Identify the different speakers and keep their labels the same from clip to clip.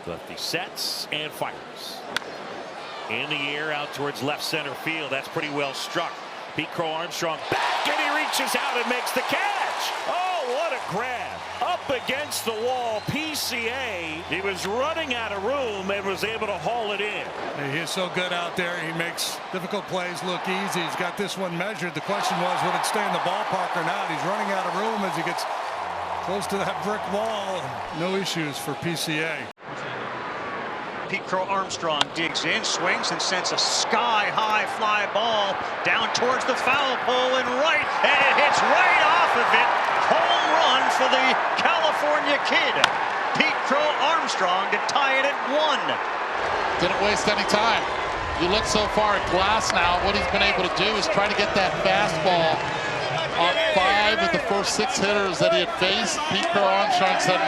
Speaker 1: Lefty sets and fires. In the air out towards left center field. That's pretty well struck. Pete Crow-Armstrong back, and he reaches out and makes the catch. Oh, what a grab. Up against the wall, PCA. He was running out of room and was able to haul it in.
Speaker 2: He is so good out there. He makes difficult plays look easy. He's got this one measured. The question was, would it stay in the ballpark or not? He's running out of room as he gets close to that brick wall. No issues for PCA.
Speaker 3: Pete Crow-Armstrong digs in, swings, and sends a sky-high fly ball down towards the foul pole and right, and it hits right off of it. Home run for the California kid, Pete Crow-Armstrong, to tie it at 1.
Speaker 4: Didn't waste any time. You look so far at Glass now, what he's been able to do is try to get that fastball on 5 of the first 6 hitters that he had faced. Pete Crow-Armstrong said,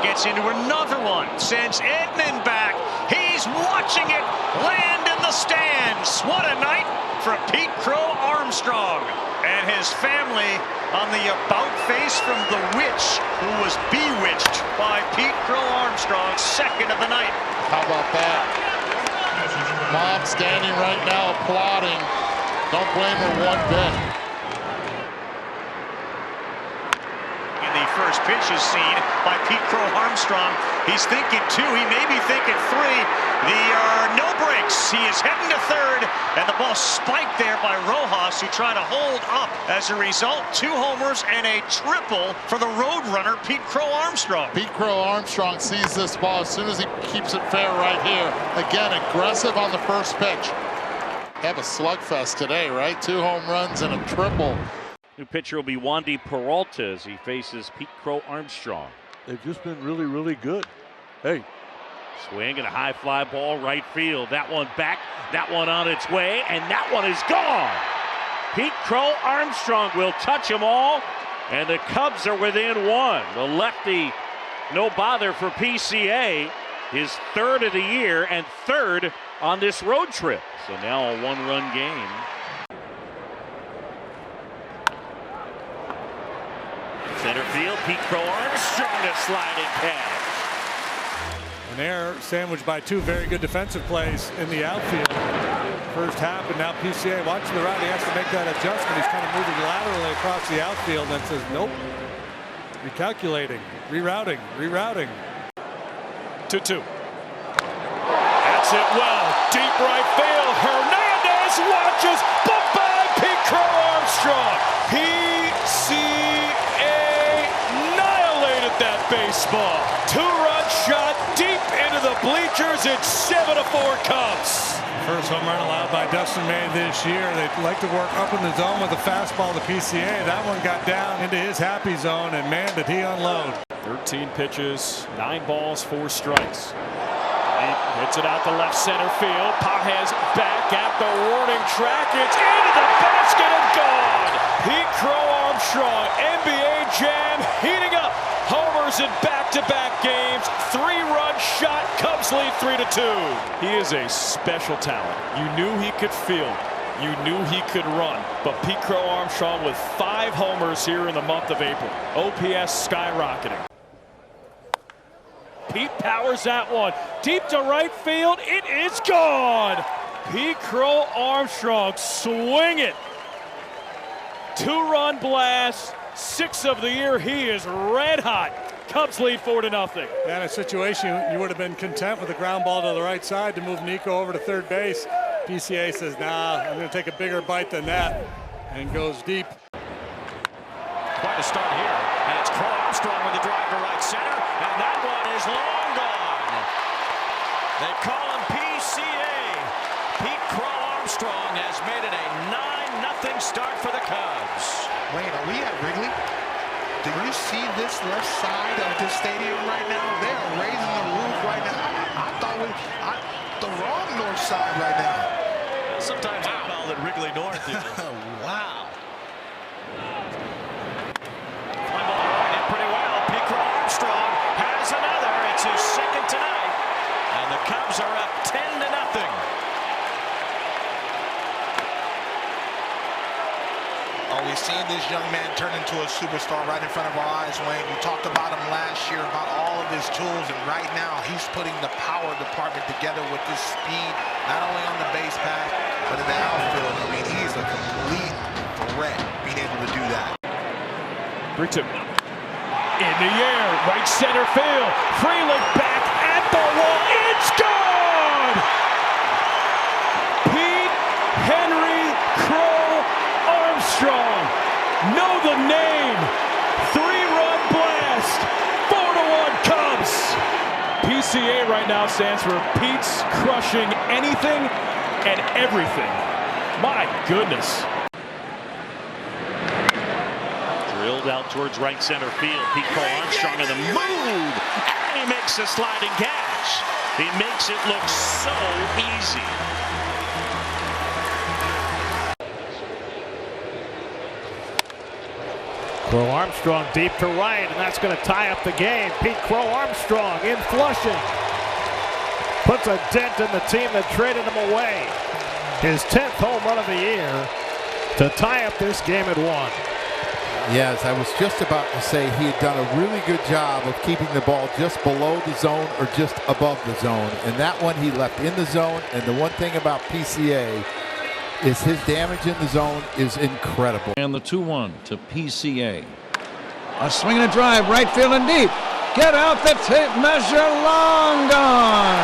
Speaker 3: Gets into another one, sends Edman back. He's watching it land in the stands. What a night for Pete Crow-Armstrong and his family on the about face from the witch who was bewitched by Pete Crow-Armstrong, second of the night.
Speaker 4: How about that? Mom standing right now applauding. Don't blame her one bit.
Speaker 3: First pitch is seen by Pete Crow-Armstrong. He's thinking 2. He may be thinking 3. There are no breaks. He is heading to third, and the ball spiked there by Rojas, who tried to hold up. As a result, 2 homers and a triple for the Roadrunner, Pete Crow-Armstrong.
Speaker 4: Pete Crow-Armstrong sees this ball as soon as he keeps it fair right here. Again, aggressive on the first pitch. Have a slugfest today, right? 2 home runs and a triple.
Speaker 1: New pitcher will be Wandy Peralta as he faces Pete Crow-Armstrong.
Speaker 5: They've just been really, really good. Hey.
Speaker 1: Swing and a high fly ball right field. That one back, that one on its way, and that one is gone. Pete Crow-Armstrong will touch them all, and the Cubs are within 1. The lefty, no bother for PCA. His 3rd of the year and 3rd on this road trip. So now a 1-run game. Center field, Pete Crow-Armstrong, a sliding catch.
Speaker 2: An error sandwiched by 2 very good defensive plays in the outfield. First half, and now PCA watching the route. He has to make that adjustment. He's kind of moving laterally across the outfield and says, nope. Recalculating, rerouting. 2-2.
Speaker 6: That's it well. Deep right field. Hernandez watches. Bye-bye, Pete Crow-Armstrong. That baseball. 2-run shot deep into the bleachers. It's 7-4 Cubs.
Speaker 2: First home run allowed by Dustin May this year. They like to work up in the zone with a fastball to PCA. That one got down into his happy zone, and man, did he unload.
Speaker 6: 13 pitches, 9 balls, 4 strikes. He hits it out to left center field. Pages back at the warning track. It's into the basket and gone. Pete Crow-Armstrong, NBA Jam heating up. Homers in back-to-back games. 3-run shot. Cubs lead 3-2. He is a special talent. You knew he could field. You knew he could run. But Pete Crow-Armstrong with 5 homers here in the month of April. OPS skyrocketing. Pete powers that one. Deep to right field. It is gone. Pete Crow-Armstrong swing it. 2-run blast. 6 of the year. He is red hot. Cubs lead 4-0.
Speaker 2: In a situation you would have been content with a ground ball to the right side to move Nico over to third base. PCA says, nah, I'm going to take a bigger bite than that, and goes deep.
Speaker 6: Quite a start here, and it's Crow-Armstrong with the drive to right center, and that one is long gone. They call him PCA. Pete Crow-Armstrong has made it a 9-0 start for the Cubs.
Speaker 7: Wait, are we at Wrigley? Do you see this left side of the stadium right now? They are raising the roof right now. I thought the wrong north side right now.
Speaker 6: Sometimes I call it Wrigley North.
Speaker 7: Wow.
Speaker 6: Fly ball right in pretty well. Pete Crow-Armstrong has another. It's his 2nd tonight. And the Cubs are up 10-0.
Speaker 7: Are we seeing this this young man turn into a superstar right in front of our eyes, Wayne. We talked about him last year, about all of his tools, and right now he's putting the power department together with his speed, not only on the base path, but in the outfield. I mean, he's a complete threat being able to do that.
Speaker 6: 3-2. In the air, right center field. Freeland back at the wall. It's gone! Pete Henry Crow-Armstrong. Know the name. 3-run blast. 4-1 Cubs. PCA right now stands for Pete's crushing anything and everything. My goodness.
Speaker 1: Drilled out towards right center field. Pete Crow-Armstrong in the move. And he makes a sliding catch. He makes it look so easy.
Speaker 8: Crow-Armstrong deep to right, and that's going to tie up the game. Pete Crow-Armstrong in Flushing. Puts a dent in the team that traded him away. His 10th home run of the year to tie up this game at 1.
Speaker 9: Yes, I was just about to say he had done a really good job of keeping the ball just below the zone or just above the zone. And that one he left in the zone. And the one thing about PCA is his damage in the zone is incredible.
Speaker 10: And the 2-1 to PCA. A swing and a drive, right field and deep. Get out the tape measure, long gone.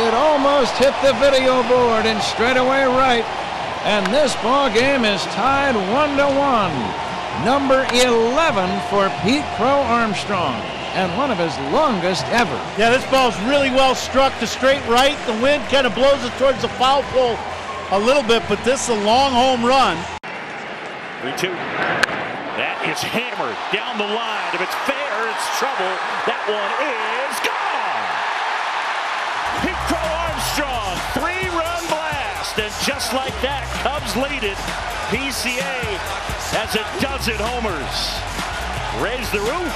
Speaker 10: It almost hit the video board and straight away right. And this ball game is tied 1-1. Number 11 for Pete Crow-Armstrong, and one of his longest ever.
Speaker 8: Yeah, this ball's really well struck to straight right. The wind kind of blows it towards the foul pole a little bit, but this is a long home run.
Speaker 1: 3-2. That is hammered down the line. If it's fair, it's trouble. That one is gone. Pete Crow-Armstrong, 3-run blast, and just like that, Cubs lead it. PCA has a dozen homers. Raise the roof.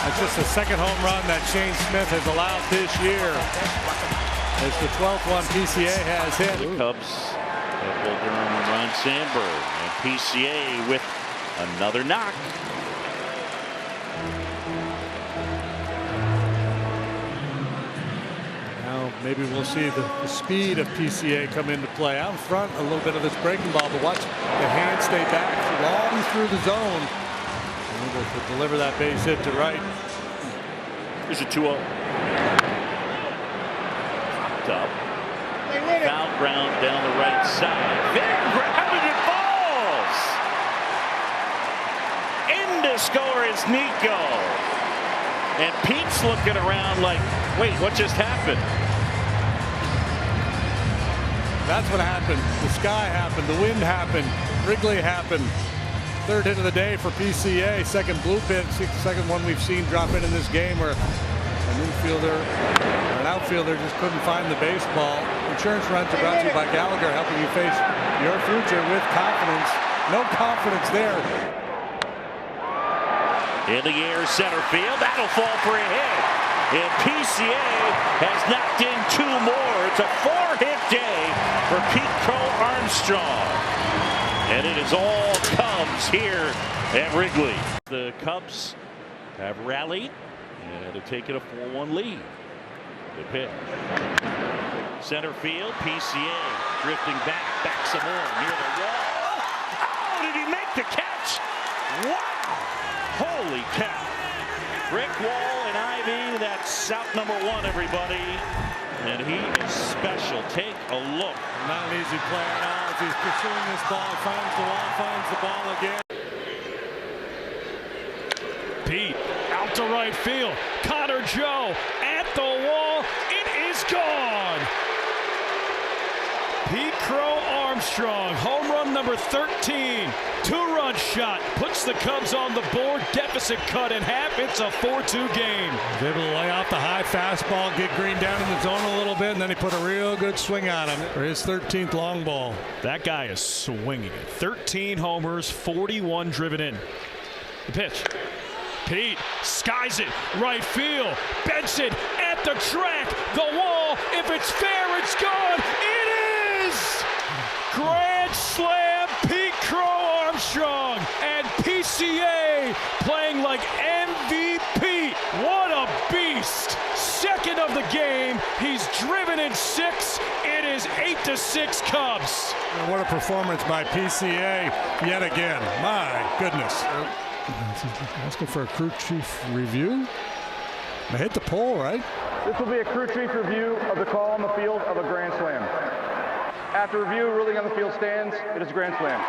Speaker 2: That's just the second home run that Shane Smith has allowed this year. It's the 12th one PCA has hit.
Speaker 1: The Cubs have Bull Durham and Ron Sandberg, and PCA with another knock.
Speaker 2: Now maybe we'll see the speed of PCA come into play. Out in front, a little bit of this breaking ball, but watch the hand stay back long through the zone. Able to deliver that base hit to right.
Speaker 1: Here's a 2-0. Popped up. Foul ground down the right side. Then grabbing it, falls. In to score is Nico. And Pete's looking around like, wait, what just happened?
Speaker 2: That's what happened. The sky happened. The wind happened. Wrigley happened. Third hit of the day for PCA. Second blue pit. Second one we've seen drop in this game where an infielder or an outfielder just couldn't find the baseball. Insurance runs are brought to you by Gallagher, helping you face your future with confidence. No confidence there.
Speaker 1: In the air, center field. That'll fall for a hit. And PCA has knocked in 2 more. It's a 4-hit day for Pete Crow-Armstrong. And it is all Cubs here at Wrigley. The Cubs have rallied and have taken a 4-1 lead. The pitch. Center field, PCA drifting back some more near the wall. Oh, did he make the catch? Wow! Holy cow. Brick wall and Ivy, that's out number 1, everybody. And he is special. Take a look.
Speaker 2: Not an easy play at all. As he's pursuing this ball, finds the wall, finds the ball again.
Speaker 6: Pete out to right field. Connor Joe at the wall. It is gone. Pete Crow-Armstrong, home run number 13. 2-run shot, puts the Cubs on the board. Deficit cut in half. It's a 4-2 game.
Speaker 2: He's able to lay off the high fastball, get Green down in the zone a little bit, and then he put a real good swing on him for his 13th long ball.
Speaker 6: That guy is swinging it. 13 homers, 41 driven in. The pitch. Pete skies it, right field. Benson at the track, the wall. If it's fair, it's gone. It is! Grand slam, Pete Crow. PCA playing like MVP. What a beast. Second of the game. He's driven in 6. It is 8-6 Cubs.
Speaker 2: And what a performance by PCA yet again. My goodness. Asking for a crew chief review. I hit the poll, right?
Speaker 11: This will be a crew chief review of the call on the field of a grand slam. After review, ruling on the field stands. It is a grand slam.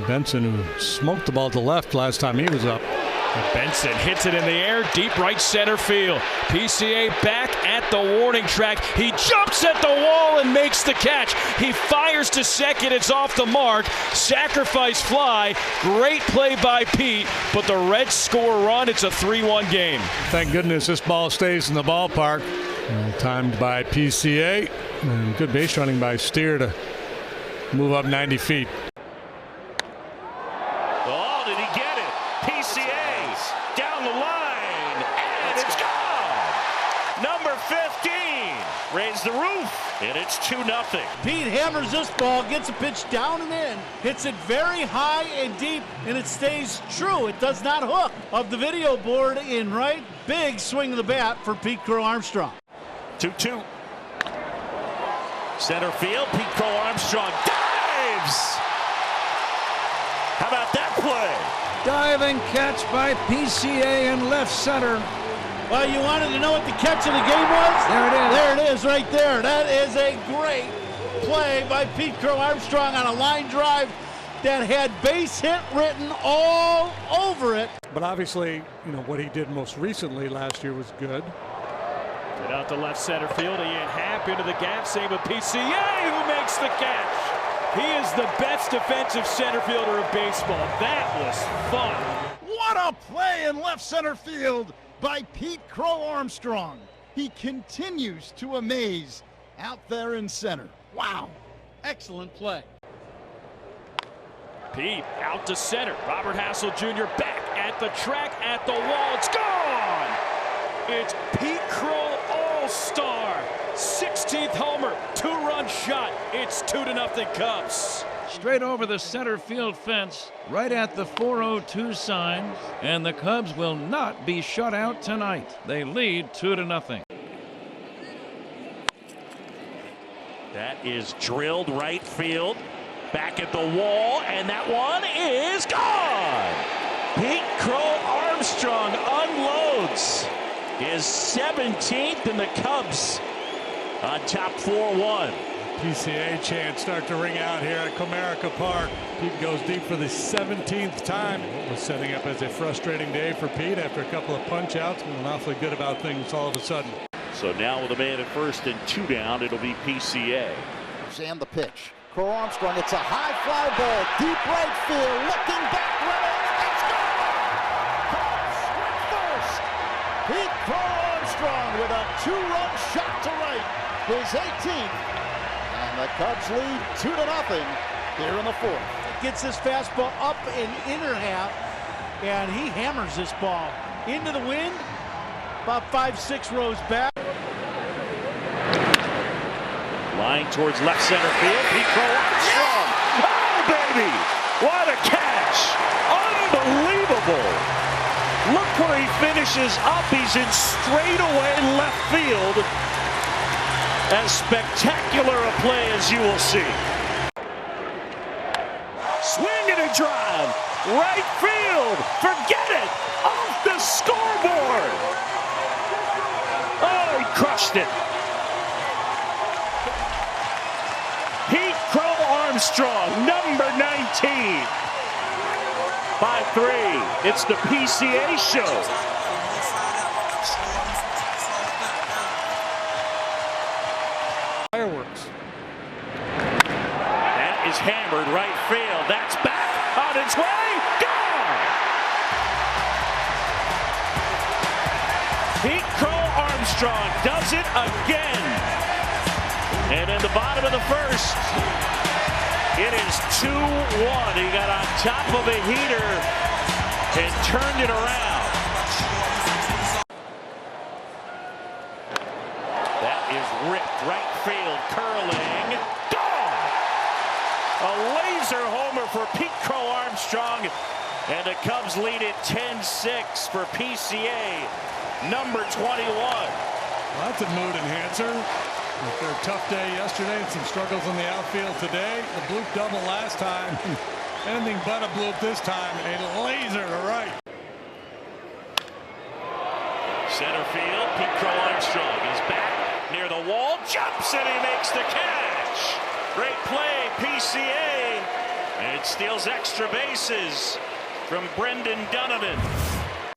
Speaker 2: Benson, who smoked the ball to left last time he was up.
Speaker 6: Benson hits it in the air, deep right center field. PCA back at the warning track. He jumps at the wall and makes the catch. He fires to second. It's off the mark. Sacrifice fly. Great play by Pete, but the Reds score a run. It's a 3-1 game.
Speaker 2: Thank goodness this ball stays in the ballpark. Timed by PCA. And good base running by Steer to move up 90 feet.
Speaker 1: Oh, did he get it? PCA down the line, and it's gone. Number 15 raised the roof, and it's 2-0.
Speaker 12: Pete hammers this ball, gets a pitch down and in, hits it very high and deep, and it stays true. It does not hook. Of the video board in right, big swing of the bat for Pete Crow-Armstrong.
Speaker 1: 2-2. Center field, Pete Crow-Armstrong dives. How about that play?
Speaker 10: Diving catch by PCA in left center.
Speaker 12: Well, you wanted to know what the catch of the game was?
Speaker 10: There it is.
Speaker 12: There it is right there. That is a great play by Pete Crow-Armstrong on a line drive that had base hit written all over it.
Speaker 2: But obviously, you know, what he did most recently last year was good.
Speaker 6: Get out to left center field. Ian Happ into the gap. Save with PCA, who makes the catch. He is the best defensive center fielder of baseball. That was fun.
Speaker 13: What a play in left center field by Pete Crow-Armstrong. He continues to amaze out there in center. Wow.
Speaker 12: Excellent play.
Speaker 6: Pete out to center. Robert Hassel Jr. back at the track, at the wall. It's gone. It's Pete Crow All-Star. 16th homer, 2-run shot. It's 2-0 Cubs.
Speaker 10: Straight over the center field fence, right at the 402 sign, and the Cubs will not be shut out tonight. They lead 2-0.
Speaker 1: That is drilled right field. Back at the wall, and that one is gone. Pete Crow-Armstrong unloads his 17th, and the Cubs on top 4-1.
Speaker 2: PCA chants start to ring out here at Comerica Park. Pete goes deep for the 17th time. It was setting up as a frustrating day for Pete after a couple of punch outs. Feeling awfully good about things all of a sudden.
Speaker 1: So now with a man at first and 2 down, it'll be PCA.
Speaker 14: And the pitch. Crow-Armstrong, it's a high fly ball, deep right field, looking back, running, it's gone! Cubs win first. Pete Crow-Armstrong with a 2-run shot to right, his 18th, and the Cubs lead 2-0 here in the 4th.
Speaker 12: Gets this fastball up and inner half, and he hammers this ball into the wind, about 5-6 rows back.
Speaker 1: Line towards left center field. Pete Crow-Armstrong. Oh, baby! What a catch! Unbelievable! Look where he finishes up. He's in straightaway left field. As spectacular a play as you will see. Swing and a drive. Right field. Forget it. Off the scoreboard. Oh, he crushed it. Pete Crow-Armstrong, number 19. By 3. It's the PCA show.
Speaker 2: Fireworks.
Speaker 1: That is hammered right field. That's back on its way. Gone! Pete Crow-Armstrong does it again. And in the bottom of the first, it is 2-1. He got on top of a heater and turned it around. That is ripped right field, curling, gone! A laser homer for Pete Crow-Armstrong. And the Cubs lead it 10-6 for PCA, number 21.
Speaker 2: Well, that's a mood enhancer. After a tough day yesterday and some struggles in the outfield today. The bloop double last time. Anything but a bloop this time. A laser to right.
Speaker 1: Center field, Pete Crow-Armstrong is back near the wall, jumps and he makes the catch. Great play, PCA. And it steals extra bases from Brendan Donovan.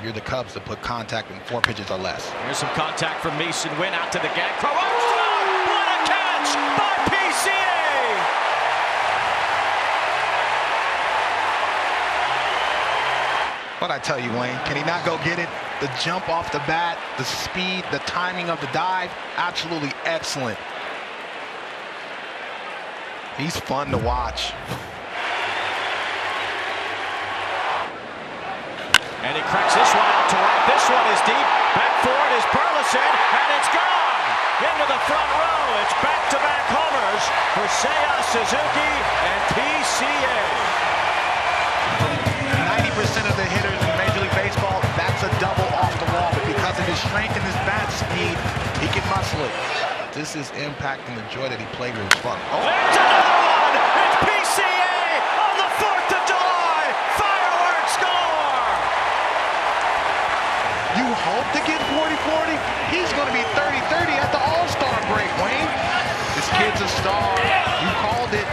Speaker 7: You're the Cubs to put contact in 4 pitches or less.
Speaker 3: Here's some contact from Mason Wynn out to the gap. Crow-Armstrong! What a catch by PCA!
Speaker 7: What I tell you, Wayne, can he not go get it? The jump off the bat, the speed, the timing of the dive, absolutely excellent. He's fun to watch.
Speaker 3: And he cracks this one out to right. This one is deep. Back for it is Burleson, and it's gone! Into the front row. It's back-to-back homers for Seiya Suzuki and PCA.
Speaker 7: 90% of the hitters in Major League Baseball, that's a double off the wall. But because of his strength and his bat speed, he can muscle it. This is impact and the joy that he played with his fun. Oh.
Speaker 3: There's another one! It's PCA on the 4th of July! Fireworks score!
Speaker 7: You hope to get 40-40. He's going to be 30-30 at the All-Star break, Wayne. This kid's a star. You called it.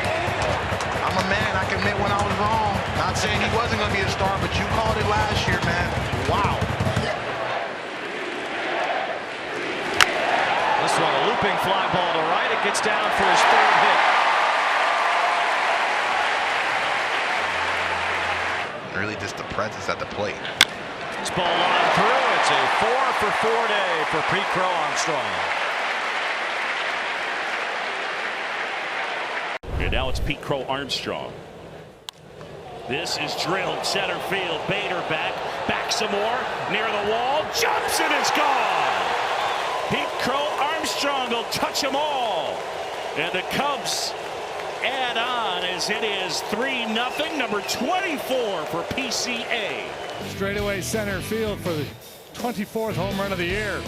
Speaker 7: I'm a man. I can admit when I was wrong. Not saying he wasn't going to be a star, but you called it last year, man. Wow.
Speaker 3: This one, a looping fly ball to right. It gets down for his 3rd hit.
Speaker 7: Really just the presence at the plate.
Speaker 3: This ball line through. It's a 4-for-4 day for Pete Crow-Armstrong.
Speaker 1: And now it's Pete Crow-Armstrong. This is drilled center field. Bader back some more, near the wall, jumps and it's gone. Pete Crow-Armstrong will touch them all. And the Cubs add on as it is 3-0, number 24 for PCA.
Speaker 2: Straightaway center field for the 24th home run of the year.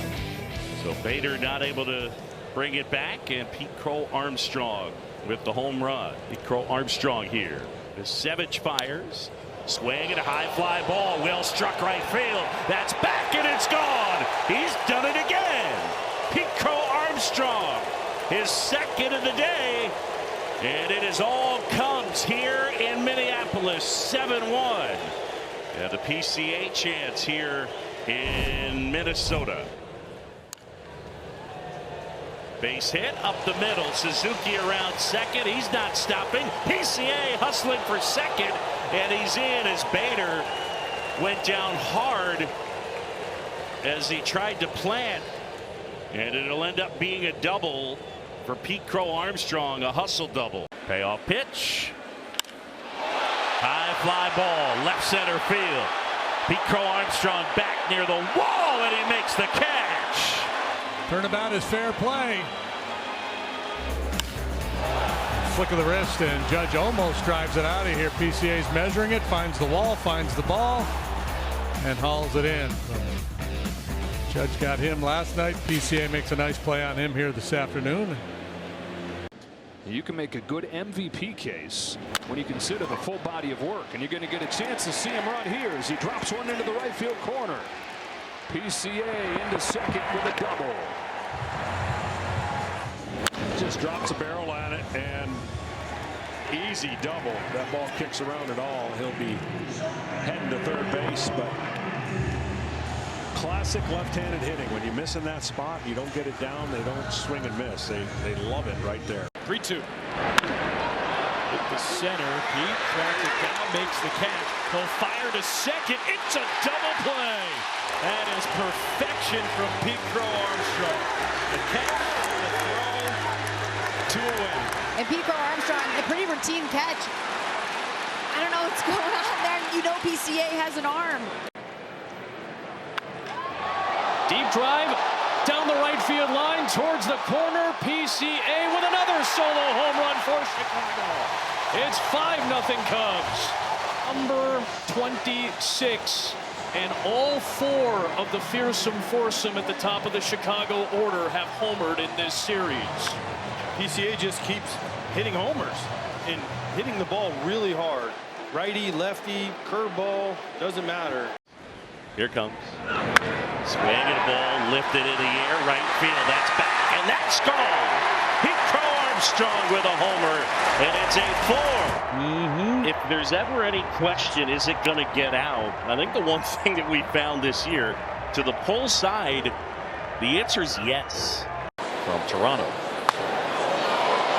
Speaker 1: So Bader not able to bring it back, and Pete Crow-Armstrong with the home run. Pete Crow-Armstrong here. As Sevich fires, swing and a high fly ball, well struck right field. That's back and it's gone. He's done it again. Pete Crow-Armstrong, his 2nd of the day, and it is all Cubs here in Minneapolis, 7-1. And the PCA chance here in Minnesota. Base hit up the middle. Suzuki around 2nd. He's not stopping. PCA hustling for 2nd. And he's in as Bader went down hard as he tried to plant. And it'll end up being a double for Pete Crow-Armstrong, a hustle double. Payoff pitch. High fly ball, left center field. Pete Crow-Armstrong back near the wall, and he makes the catch.
Speaker 2: Turnabout is fair play. Flick of the wrist, and Judge almost drives it out of here. PCA's measuring it, finds the wall, finds the ball, and hauls it in. Judge got him last night. PCA makes a nice play on him here this afternoon.
Speaker 6: You can make a good MVP case when you consider the full body of work, and you're going to get a chance to see him right here as he drops one into the right field corner. PCA into 2nd with a double.
Speaker 15: Just drops a barrel at it and easy double. That ball kicks around at all. He'll be heading to 3rd base, but classic left-handed hitting. When you miss in that spot, you don't get it down. They don't swing and miss. They love it right there.
Speaker 6: 3-2. Hit the center. Pete tracks it down, makes the catch. He'll fire to 2nd. It's a double play. That is perfection from Pete Crow-Armstrong. The catch, the throw, 2 away.
Speaker 16: And Pete Crow-Armstrong, a pretty routine catch. I don't know what's going on there. You know PCA has an arm.
Speaker 6: Deep drive down the right field line towards the corner. PCA with another solo home run for Chicago. It's 5-0 Cubs. Number 26. And all 4 of the fearsome foursome at the top of the Chicago order have homered in this series.
Speaker 17: PCA just keeps hitting homers and hitting the ball really hard. Righty, lefty, curveball, doesn't matter.
Speaker 1: Here comes. Swing and a ball lifted in the air, right field. That's back, and that's gone. Pete Crow-Armstrong with a homer, and it's a 4. If there's ever any question, is it going to get out? I think the one thing that we found this year, to the pull side, the answer is yes. From Toronto.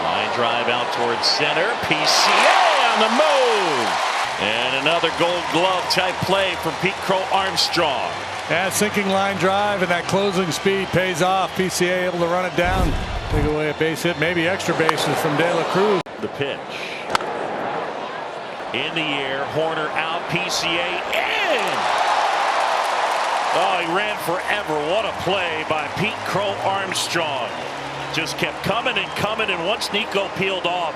Speaker 1: Line drive out towards center. PCA on the move. And another Gold Glove type play from Pete Crow-Armstrong.
Speaker 2: Yeah, sinking line drive and that closing speed pays off. PCA able to run it down. Take away a base hit, maybe extra bases from De La Cruz.
Speaker 1: The pitch. In the air, Horner out, PCA in. Oh, he ran forever. What a play by Pete Crow-Armstrong. Just kept coming and coming, and once Nico peeled off,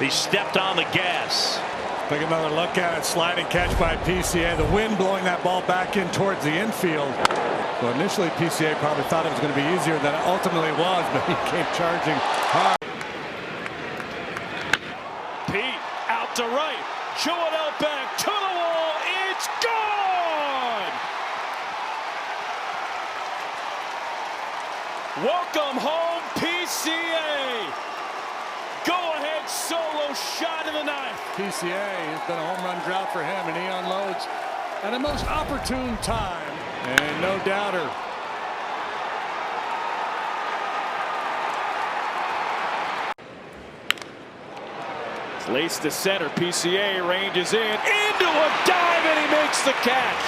Speaker 1: he stepped on the gas.
Speaker 2: Take another look at it. Sliding catch by PCA. The wind blowing that ball back in towards the infield. So initially PCA probably thought it was going to be easier than it ultimately was, but he came charging hard.
Speaker 6: Pete out to right. Joel back to the wall. It's gone. Welcome home, PCA. Go-ahead solo shot of the night.
Speaker 2: PCA has been a home run drought for him, and he unloads at a most opportune time. And no doubter.
Speaker 6: It's laced to center. PCA ranges in. Into a dive, and he makes the catch.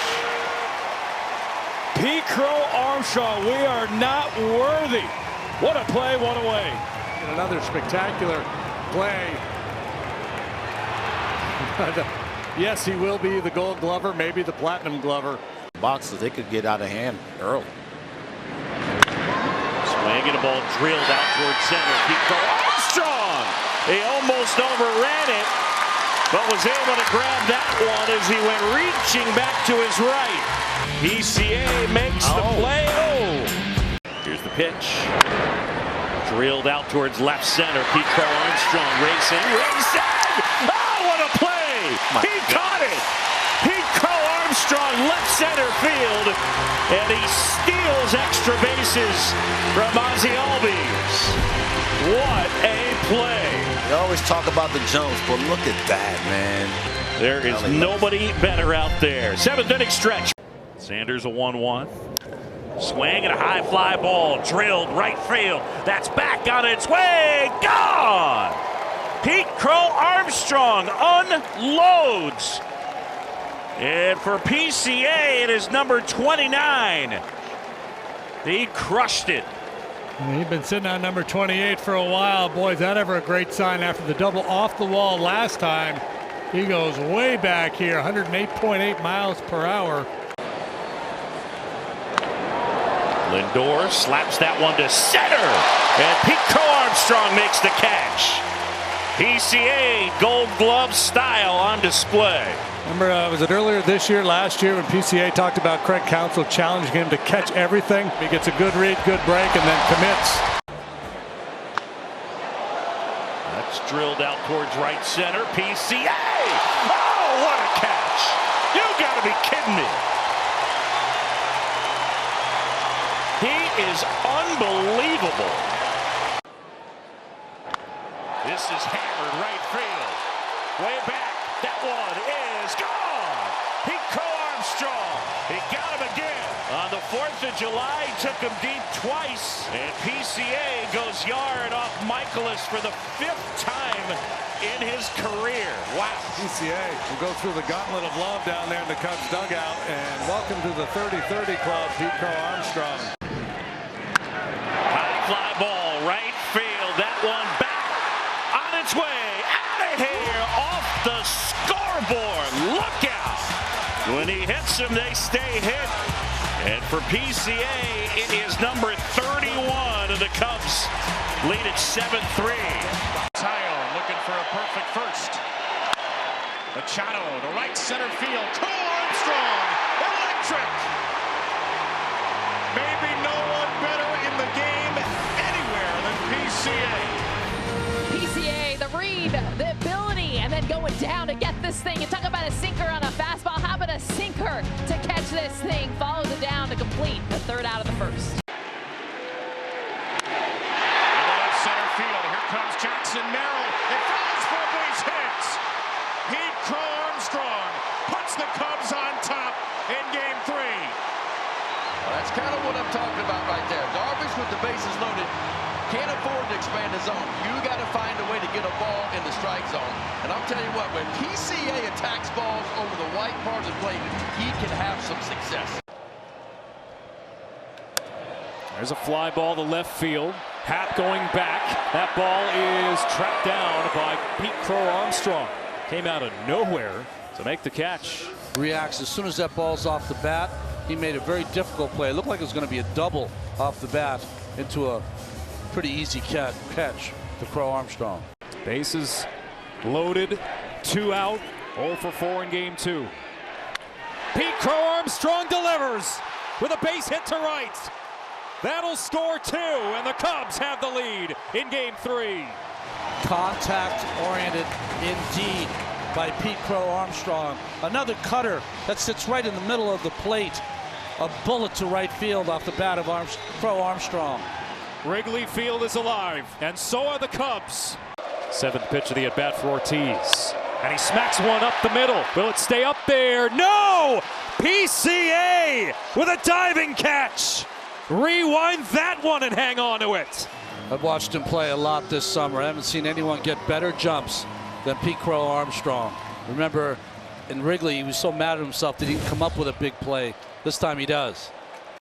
Speaker 6: Pete Crow-Armstrong, we are not worthy. What a play, what a way.
Speaker 2: And another spectacular play. Yes, he will be the Gold Glover, maybe the Platinum Glover.
Speaker 18: Boxes, they could get out of hand early.
Speaker 1: Swing and a ball drilled out towards center. Pete Crow-Armstrong. He almost overran it, but was able to grab that one as he went reaching back to his right. PCA makes the play. Here's the pitch. Drilled out towards left center. Pete Crow-Armstrong racing. Oh, what a play! He caught it! Pete Crow-Armstrong left center field, and he steals extra bases from Ozzie Albies. What a play!
Speaker 18: You always talk about the Jones, but look at that, man.
Speaker 1: There is nobody better out there. 7th inning stretch. Sanders a 1-1. Swing and a high fly ball drilled right field. That's back on its way. Gone! Pete Crow-Armstrong unloads. And for PCA, it is number 29. He crushed it.
Speaker 2: He'd been sitting on number 28 for a while. Boy, is that ever a great sign after the double off the wall last time. He goes way back here, 108.8 miles per hour.
Speaker 1: Lindor slaps that one to center, and Pete Crow-Armstrong makes the catch. PCA Gold Glove style on display.
Speaker 2: Remember, was it earlier this year, last year, when PCA talked about Craig Counsell challenging him to catch everything? He gets a good read, good break, and then commits.
Speaker 1: That's drilled out towards right center. PCA! Oh, what a catch! You gotta be kidding me! He is unbelievable. This is hammered right field. Way back. That one is gone. Pete Crow-Armstrong. He got him again. On the 4th of July, he took him deep twice. And PCA goes yard off Michaelis for the 5th time in his career. Wow.
Speaker 2: PCA will go through the gauntlet of love down there in the Cubs dugout. And welcome to the 30-30 club, Pete Crow-Armstrong.
Speaker 1: High fly ball, right field. That one back on its way. Out of here, off the scoreboard. Look out. When he hits them, they stay hit. And for PCA, it is number 31, and the Cubs lead at 7-3.
Speaker 3: Tyle looking for a perfect off at first. Machado to right center field. Crow-Armstrong, electric. Maybe no one better in the game anywhere than PCA.
Speaker 19: PCA, the read, the ability, and then going down to get this thing. You talk about a sinker on a fastball. How about a sinker to catch this thing? Follows it down to complete the third out of the first.
Speaker 3: In the left center field, here comes Jackson Merrill. It falls for a base hit. Pete Crow-Armstrong puts the Cubs on top in Game 3.
Speaker 20: Well, that's kind of what I'm talking about right there. Darvish with the bases loaded can't afford to expand his zone. You got to find a way to get a ball in the strike zone. And I'll tell you what, when PCA attacks balls over the white part of the plate, he can have some success.
Speaker 6: There's a fly ball to left field. Happ going back. That ball is tracked down by Pete Crow-Armstrong. Came out of nowhere to make the catch.
Speaker 21: Reacts as soon as that ball's off the bat. He made a very difficult play. It looked like it was going to be a double off the bat into a pretty easy catch to Crow-Armstrong.
Speaker 6: Bases loaded, 2 out, 0 for 4 in Game 2. Pete Crow-Armstrong delivers with a base hit to right. That'll score 2, and the Cubs have the lead in Game 3.
Speaker 10: Contact-oriented indeed by Pete Crow-Armstrong. Another cutter that sits right in the middle of the plate. A bullet to right field off the bat of Crow-Armstrong.
Speaker 6: Wrigley Field is alive, and so are the Cubs. 7th pitch of the at-bat for Ortiz. And he smacks one up the middle. Will it stay up there? No! PCA with a diving catch. Rewind that one and hang on to it.
Speaker 10: I've watched him play a lot this summer. I haven't seen anyone get better jumps than Pete Crow-Armstrong. Remember, in Wrigley, he was so mad at himself that he didn't come up with a big play. This time he does.